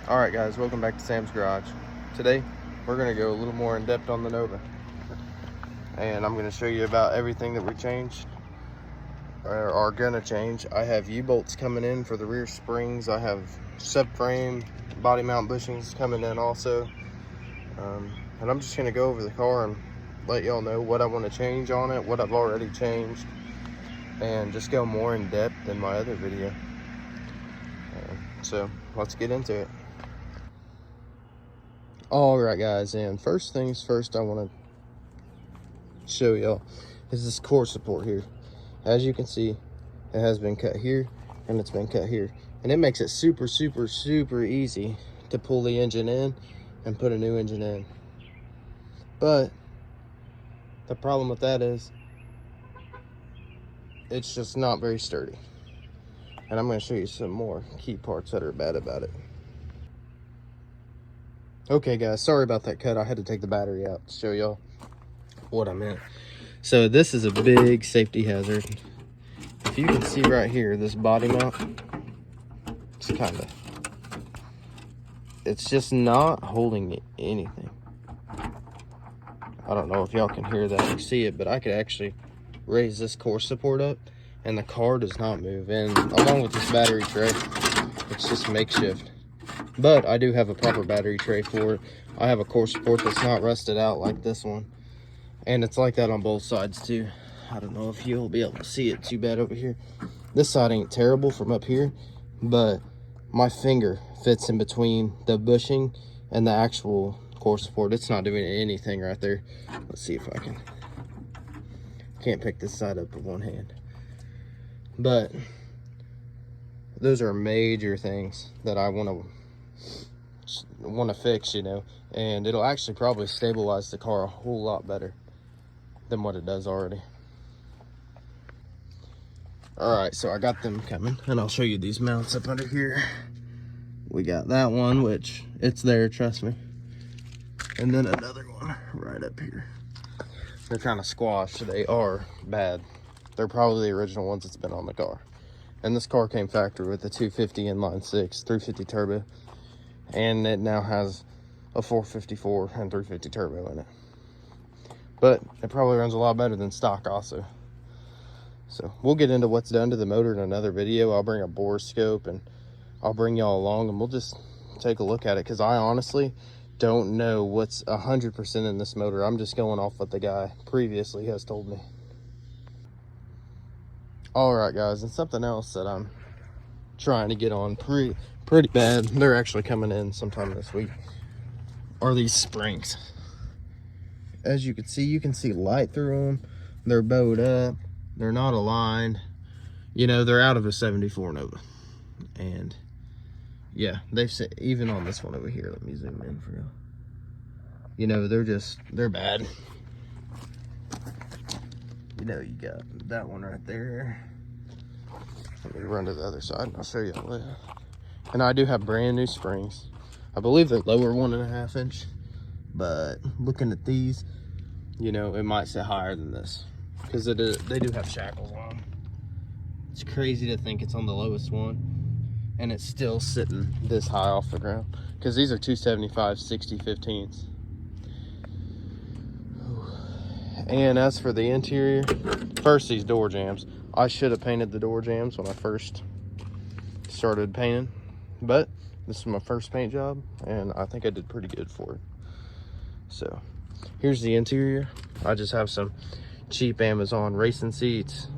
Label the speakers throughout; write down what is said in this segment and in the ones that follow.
Speaker 1: Alright guys, welcome back to Sam's Garage. Today, we're going to go a little more in depth on the Nova. And I'm going to show you about everything that we changed, or are going to change. I have U-bolts coming in for the rear springs. I have subframe, body mount bushings coming in also. And I'm just going to go over the car and let y'all know what I want to change on it, what I've already changed, and just go more in depth in my other video. So, let's get into it. Alright guys, and first things first I want to show y'all is this core support here. As you can see, it has been cut here and it's been cut here, and it makes it super easy to pull the engine in and put a new engine in. But the problem with that is it's just not very sturdy, and I'm going to show you some more key parts that are bad about it. Okay guys, sorry about that cut. I had to take the battery out to show y'all what I meant. So this is a big safety hazard. If you can see right here, this body mount, it's just not holding anything. I don't know if y'all can hear that or see it, but I could actually raise this core support up and the car does not move. And along with this battery tray, it's just makeshift. But I do have a proper battery tray for it. I have a core support that's not rusted out like this one. And it's like that on both sides too. I don't know if you'll be able to see it too bad over here. This side ain't terrible from up here, but my finger fits in between the bushing and the actual core support. It's not doing anything right there. Let's see if I can't pick this side up with one hand. But those are major things that I want to fix, you know, and it'll actually probably stabilize the car a whole lot better than what it does already. All right, so I got them coming, and I'll show you these mounts up under here. We got that one, which it's there, trust me, and then another one right up here. They're kind of squashed. They are bad. They're probably the original ones that's been on the car. And this car came factory with a 250 inline six, 350 turbo, and it now has a 454 and 350 turbo in it. But it probably runs a lot better than stock also. So we'll get into what's done to the motor in another video. I'll bring a bore scope and I'll bring y'all along and we'll just take a look at it, because I honestly don't know what's 100% in this motor. I'm just going off what the guy previously has told me. Alright guys, and something else that I'm trying to get on pretty bad, they're actually coming in sometime this week, are these springs. As you can see light through them. They're bowed up, they're not aligned, you know, they're out of a 74 Nova. And yeah, they've said, even on this one over here, let me zoom in for you. You know, they're bad. You know, you got that one right there. Let me run to the other side and I'll show you all that. And I do have brand new springs. I believe they're lower 1.5 inch, but looking at these, you know, it might sit higher than this, because they do have shackles on them. It's crazy to think it's on the lowest one and it's still sitting this high off the ground, because these are 275 60/15ths. And as for the interior, first, these door jambs. I should have painted the door jambs when I first started painting, but this is my first paint job and I think I did pretty good for it. So here's the interior. I just have some cheap Amazon racing seats.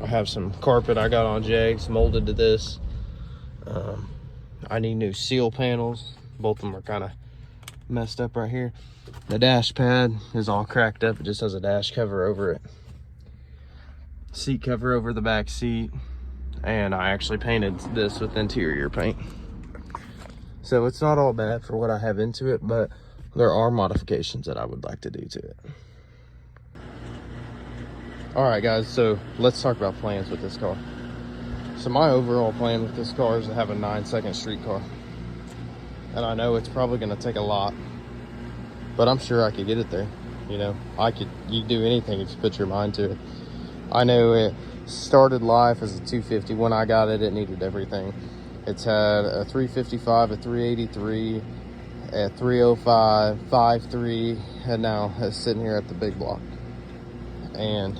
Speaker 1: I have some carpet I got on Jags molded to this. I need new seal panels. Both of them are kind of messed up right here. The dash pad is all cracked up. It just has a dash cover over it. Seat cover over the back seat. And I actually painted this with interior paint. So it's not all bad for what I have into it, but there are modifications that I would like to do to it. All right guys, so let's talk about plans with this car. So my overall plan with this car is to have a 9-second street car. And I know it's probably gonna take a lot, but I'm sure I could get it there. You know, you can do anything if you put your mind to it. I know it started life as a 250. When I got it, it needed everything. It's had a 355, a 383, a 305, 53, and now it's sitting here at the big block. And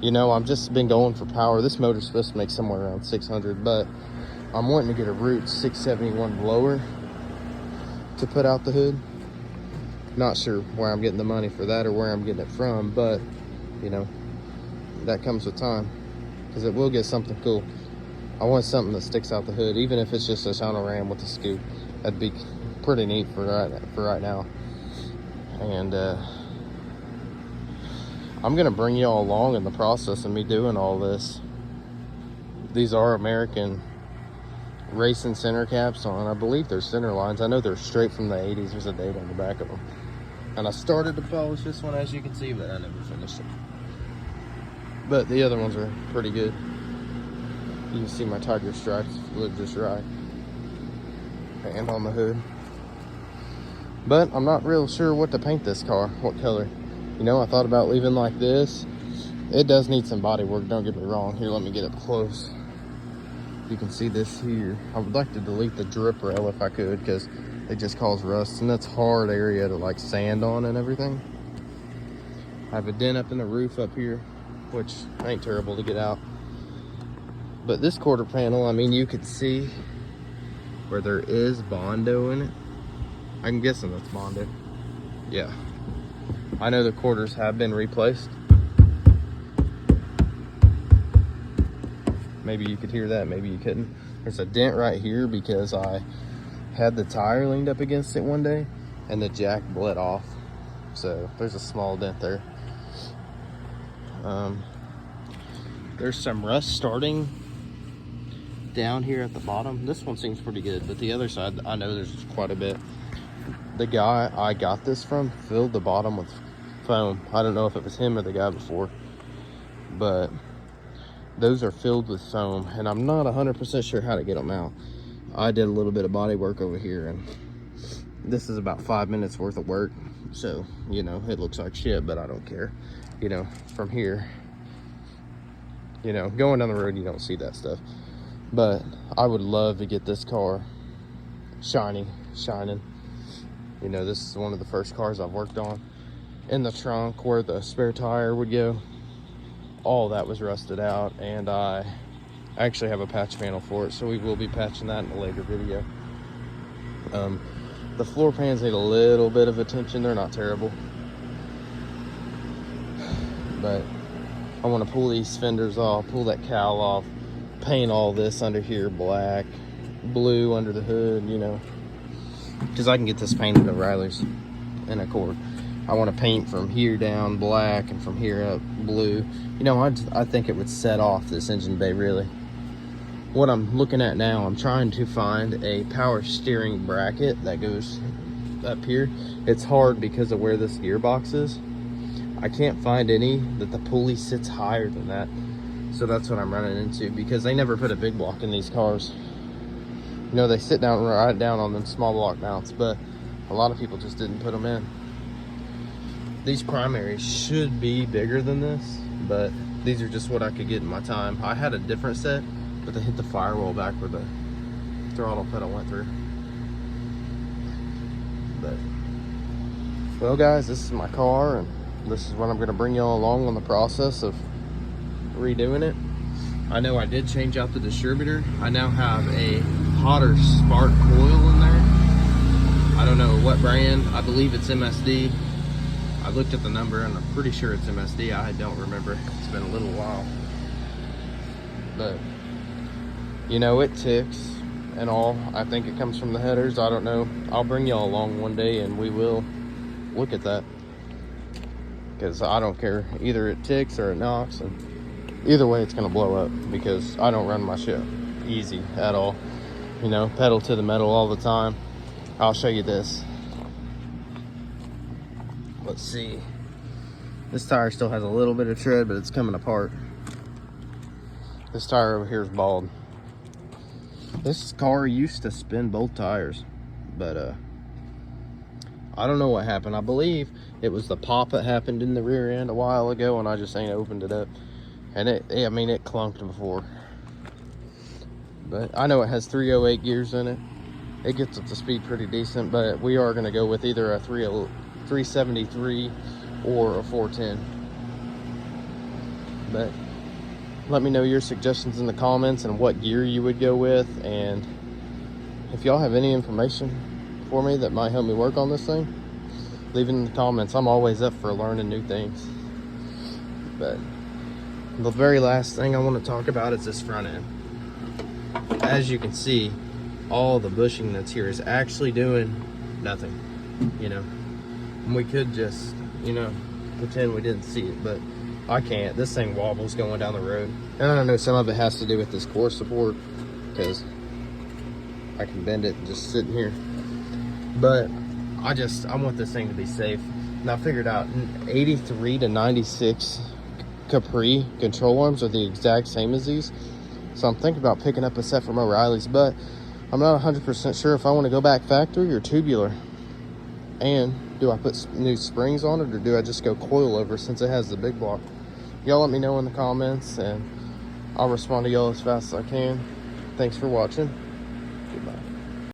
Speaker 1: you know, I've just been going for power. This motor's supposed to make somewhere around 600, but I'm wanting to get a Roots 671 blower to put out the hood. Not sure where I'm getting the money for that or where I'm getting it from, but you know, that comes with time, because it will get something cool. I want something that sticks out the hood, even if it's just a Shawano Ram with a scoop. That'd be pretty neat for right now. And I'm gonna bring y'all along in the process of me doing all this. These are American racing center caps on. I believe they're center lines. I know they're straight from the 80s. There's a date on the back of them. And I started to polish this one, as you can see, but I never finished it. But the other ones are pretty good. You can see my tiger stripes look just right. And on the hood. But I'm not real sure what to paint this car, what color. You know, I thought about leaving like this. It does need some body work, don't get me wrong. Here, let me get up close. You can see this here. I would like to delete the drip rail if I could, because it just causes rust, and that's hard area to like sand on and everything. I have a dent up in the roof up here, which ain't terrible to get out. But this quarter panel, I mean, you could see where there is Bondo in it. I'm guessing that's Bondo. Yeah. I know the quarters have been replaced. Maybe you could hear that, maybe you couldn't. There's a dent right here because I had the tire leaned up against it one day and the jack bled off. So there's a small dent there. There's some rust starting down here at the bottom. This one seems pretty good, but the other side, I know there's quite a bit. The guy I got this from filled the bottom with foam. I don't know if it was him or the guy before, but those are filled with foam, and I'm not 100% sure how to get them out. I did a little bit of body work over here, and this is about 5 minutes worth of work. So, you know, it looks like shit, but I don't care. You know, from here, you know, going down the road, you don't see that stuff. But I would love to get this car shining. You know, this is one of the first cars I've worked on. In the trunk where the spare tire would go, all that was rusted out, and I actually have a patch panel for it, so we will be patching that in a later video. The floor pans need a little bit of attention. They're not terrible, but I want to pull these fenders off, pull that cowl off, paint all this under here black, blue under the hood, you know, because I can get this painted at Riley's in Accord. I want to paint from here down black and from here up blue. You know, I think it would set off this engine bay really. What I'm looking at now, I'm trying to find a power steering bracket that goes up here. It's hard because of where this gearbox is. I can't find any that the pulley sits higher than that. So that's what I'm running into, because they never put a big block in these cars. You know, they sit down right down on them small block mounts, but a lot of people just didn't put them in. These primaries should be bigger than this, but these are just what I could get in my time. I had a different set, but they hit the firewall back where the throttle pedal went through. But, well guys, this is my car, and this is what I'm gonna bring y'all along on the process of redoing it. I know I did change out the distributor. I now have a hotter spark coil in there. I don't know what brand. I believe it's MSD. I looked at the number and I'm pretty sure it's MSD. I don't remember. It's been a little while. But, you know, it ticks and all. I think it comes from the headers. I don't know. I'll bring y'all along one day and we will look at that. Because I don't care. Either it ticks or it knocks. And either way, it's going to blow up. Because I don't run my shit easy at all. You know, pedal to the metal all the time. I'll show you this. Let's see. This tire still has a little bit of tread, but it's coming apart. This tire over here is bald. This car used to spin both tires, but I don't know what happened. I believe it was the pop that happened in the rear end a while ago, and I just ain't opened it up. And I mean, it clunked before. But I know it has 308 gears in it. It gets up to speed pretty decent, but we are going to go with either a 373 or a 410. But let me know your suggestions in the comments and what gear you would go with, and if y'all have any information for me that might help me work on this thing, leave it in the comments. I'm always up for learning new things. But the very last thing I want to talk about is this front end. As you can see, all the bushing that's here is actually doing nothing, you know. And we could just, you know, pretend we didn't see it, but I can't. This thing wobbles going down the road. And I know some of it has to do with this core support, because I can bend it and just sit in here. But I want this thing to be safe. And I figured out 83 to 96 Capri control arms are the exact same as these. So I'm thinking about picking up a set from O'Reilly's, but I'm not 100% sure if I want to go back factory or tubular. And do I put new springs on it, or do I just go coil over since it has the big block? Y'all let me know in the comments, and I'll respond to y'all as fast as I can. Thanks for watching. Goodbye.